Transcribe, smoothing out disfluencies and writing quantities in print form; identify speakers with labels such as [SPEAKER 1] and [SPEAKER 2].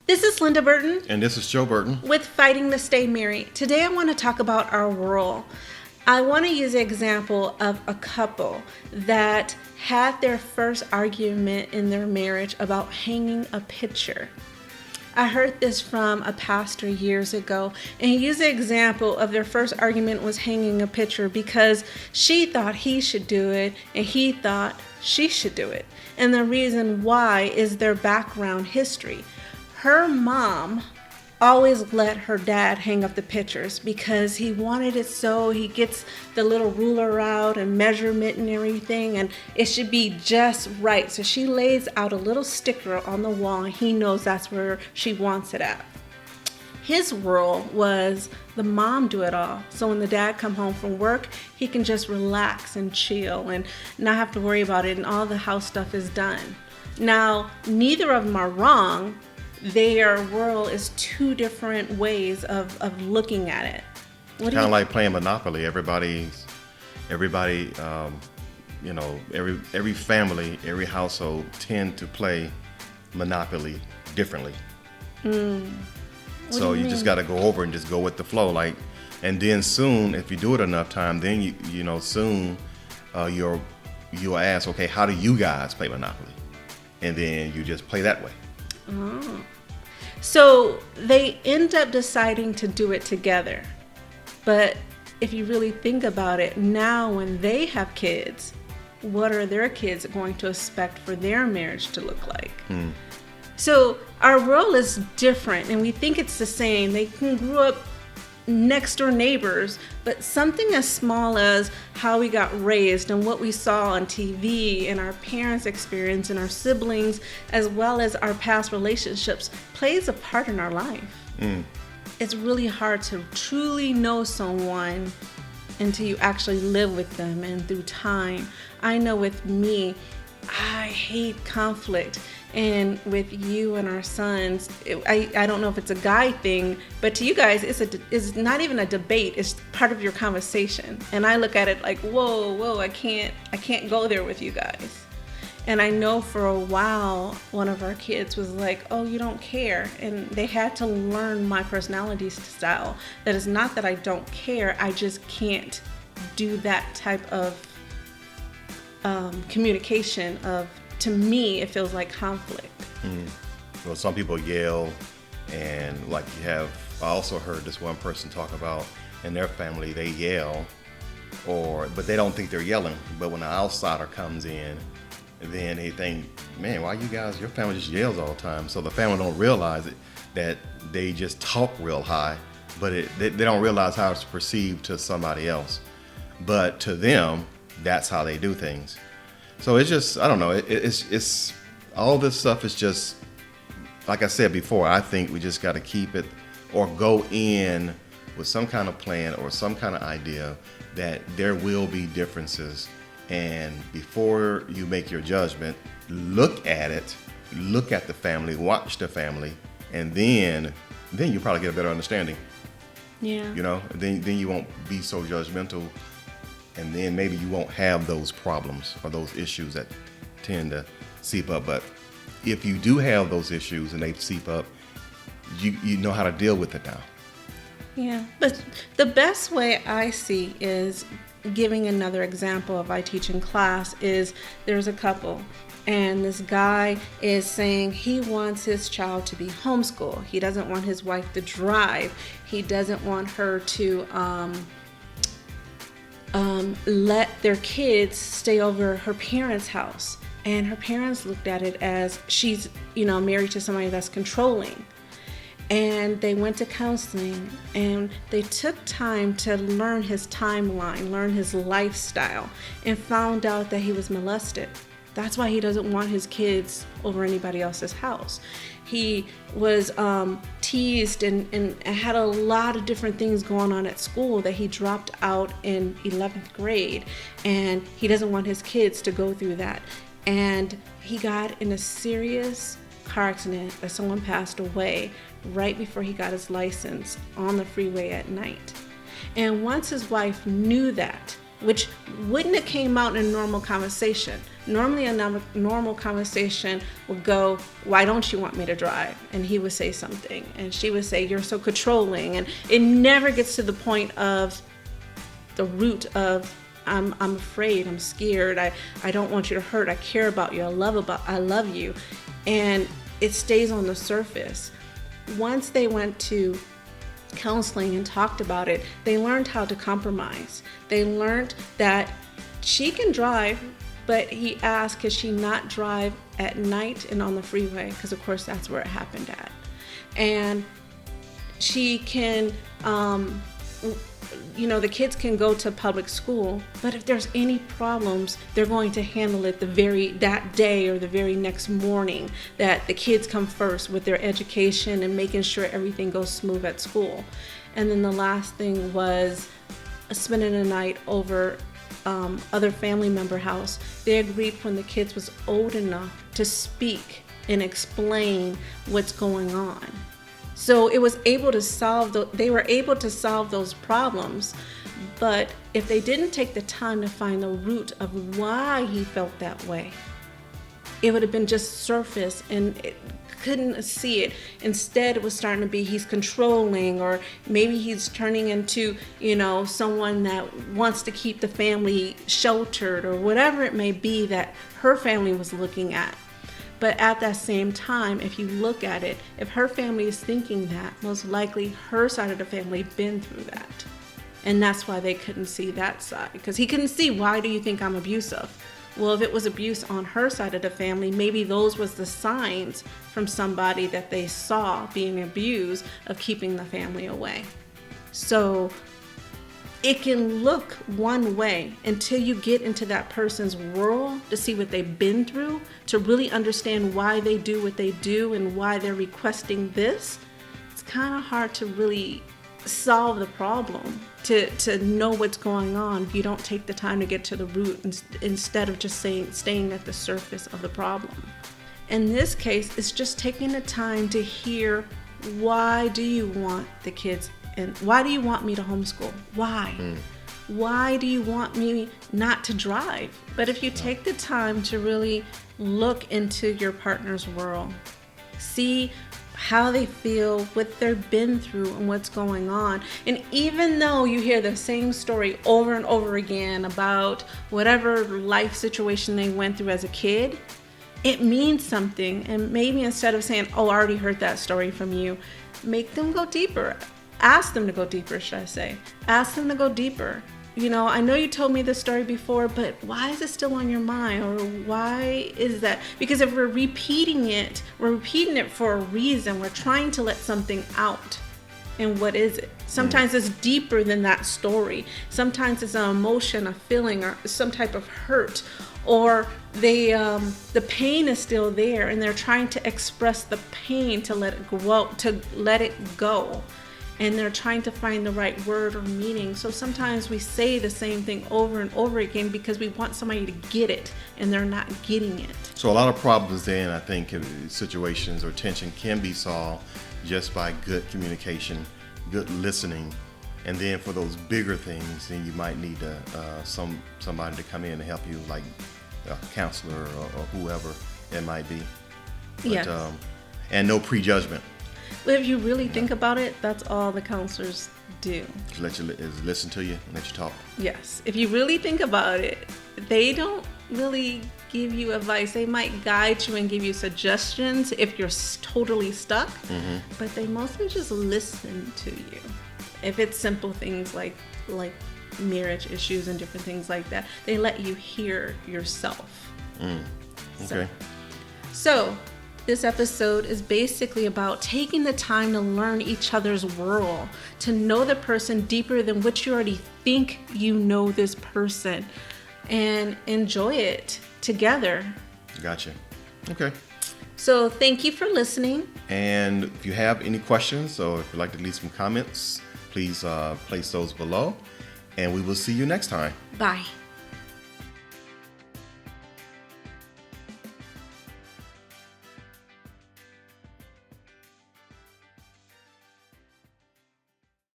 [SPEAKER 1] This is Linda Burton.
[SPEAKER 2] And this is Joe Burton.
[SPEAKER 1] With Fighting to Stay Married. Today I want to talk about our world. I want to use the example of a couple that had their first argument in their marriage about hanging a picture. I heard this from a pastor years ago, and he used the example of their first argument was hanging a picture because she thought he should do it and he thought she should do it. And the reason why is their background history. Her mom always let her dad hang up the pictures because he wanted it so he gets the little ruler out and measurement and everything, and it should be just right. So she lays out a little sticker on the wall and he knows that's where she wants it at. His rule was the mom do it all. So when the dad come home from work, he can just relax and chill and not have to worry about it, and all the house stuff is done. Now, neither of them are wrong. Their world is two different ways of looking at it.
[SPEAKER 2] Kind of like playing Monopoly. Every family, every household tend to play Monopoly differently. So you just got to go over and just go with the flow. And then soon, if you do it enough time, then you'll ask, okay, how do you guys play Monopoly? And then you just play that way.
[SPEAKER 1] Oh. So they end up deciding to do it together. But if you really think about it, now when they have kids, what are their kids going to expect for their marriage to look like? So our world is different and we think it's the same. They can grow up next door neighbors, but something as small as how we got raised and what we saw on TV and our parents' experience and our siblings, as well as our past relationships, plays a part in our life. It's really hard to truly know someone until you actually live with them and through time. I know with me, I hate conflict. And with you and our sons, I don't know if it's a guy thing, but to you guys, it's not even a debate. It's part of your conversation. And I look at it like, whoa, I can't go there with you guys. And I know for a while, one of our kids was like, oh, you don't care. And they had to learn my personality style. That is not that I don't care. I just can't do that type of communication of, to me, it feels like conflict.
[SPEAKER 2] Well, some people yell, and I also heard this one person talk about in their family, they yell, but they don't think they're yelling. But when an outsider comes in, then they think, man, why your family just yells all the time? So the family don't realize that they just talk real high, but they don't realize how it's perceived to somebody else. But to them, that's how they do things. So it's just, I don't know, it's all this stuff is just, like I said before, I think we just got to keep it or go in with some kind of plan or some kind of idea that there will be differences. And before you make your judgment, look at it, look at the family, watch the family, and then you probably get a better understanding.
[SPEAKER 1] Yeah.
[SPEAKER 2] Then you won't be so judgmental. And then maybe you won't have those problems or those issues that tend to seep up. But if you do have those issues and they seep up, you know how to deal with it now.
[SPEAKER 1] Yeah, but the best way I see is giving another example of I teach in class is there's a couple and this guy is saying he wants his child to be homeschooled. He doesn't want his wife to drive. He doesn't want her to let their kids stay over her parents' house. And her parents looked at it as she's, married to somebody that's controlling. And they went to counseling and they took time to learn his timeline, learn his lifestyle, and found out that he was molested. That's why he doesn't want his kids over anybody else's house. He was teased and had a lot of different things going on at school that he dropped out in 11th grade. And he doesn't want his kids to go through that. And he got in a serious car accident that someone passed away right before he got his license on the freeway at night. And once his wife knew that, which wouldn't have came out in a normal conversation. Normally a normal conversation would go, why don't you want me to drive? And he would say something, and she would say, you're so controlling. And it never gets to the point of the root of, I'm afraid, I'm scared, I don't want you to hurt, I care about you, I love you. And it stays on the surface. Once they went to counseling and talked about it, they learned how to compromise. They learned that she can drive, but he asked, could she not drive at night and on the freeway? Because of course that's where it happened at. And she can, the kids can go to public school, but if there's any problems, they're going to handle it that day or the very next morning, that the kids come first with their education and making sure everything goes smooth at school. And then the last thing was spending a night over other family member house. They agreed when the kids was old enough to speak and explain what's going on. So it was able to they were able to solve those problems. But if they didn't take the time to find the root of why he felt that way, it would have been just surface and it couldn't see it. Instead, it was starting to be he's controlling, or maybe he's turning into, someone that wants to keep the family sheltered, or whatever it may be that her family was looking at. But at that same time, if you look at it, if her family is thinking that, most likely her side of the family been through that. And that's why they couldn't see that side. Because he couldn't see, why do you think I'm abusive? Well, if it was abuse on her side of the family, maybe those was the signs from somebody that they saw being abused of keeping the family away. So it can look one way until you get into that person's world to see what they've been through, to really understand why they do what they do and why they're requesting this. It's kind of hard to really solve the problem, to know what's going on if you don't take the time to get to the root instead of just staying at the surface of the problem. In this case, it's just taking the time to hear, why do you want the kids, and why do you want me to homeschool? Why? Why do you want me not to drive? But if you take the time to really look into your partner's world, see how they feel, what they've been through, and what's going on. And even though you hear the same story over and over again about whatever life situation they went through as a kid, it means something. And maybe instead of saying, oh, I already heard that story from you, make them go deeper. Ask them to go deeper, should I say. Ask them to go deeper. I know you told me this story before, but why is it still on your mind? Or why is that? Because if we're repeating it for a reason. We're trying to let something out. And what is it? Sometimes it's deeper than that story. Sometimes it's an emotion, a feeling, or some type of hurt. Or the pain is still there, and they're trying to express the pain to let it go. And they're trying to find the right word or meaning. So sometimes we say the same thing over and over again because we want somebody to get it, and they're not getting it.
[SPEAKER 2] So a lot of problems then, I think, situations or tension can be solved just by good communication, good listening. And then for those bigger things, then you might need somebody to come in and help you, like a counselor or whoever it might be. But,
[SPEAKER 1] yes.
[SPEAKER 2] And no prejudgment.
[SPEAKER 1] But if you really think about it, that's all the counselors do.
[SPEAKER 2] Listen to you, let you talk.
[SPEAKER 1] Yes. If you really think about it, they don't really give you advice. They might guide you and give you suggestions if you're totally stuck, but they mostly just listen to you. If it's simple things like marriage issues and different things like that, they let you hear yourself.
[SPEAKER 2] Okay.
[SPEAKER 1] So this episode is basically about taking the time to learn each other's world, to know the person deeper than what you already think you know this person, and enjoy it together.
[SPEAKER 2] Gotcha. Okay.
[SPEAKER 1] So thank you for listening.
[SPEAKER 2] And if you have any questions, or if you'd like to leave some comments, please place those below. And we will see you next time.
[SPEAKER 1] Bye.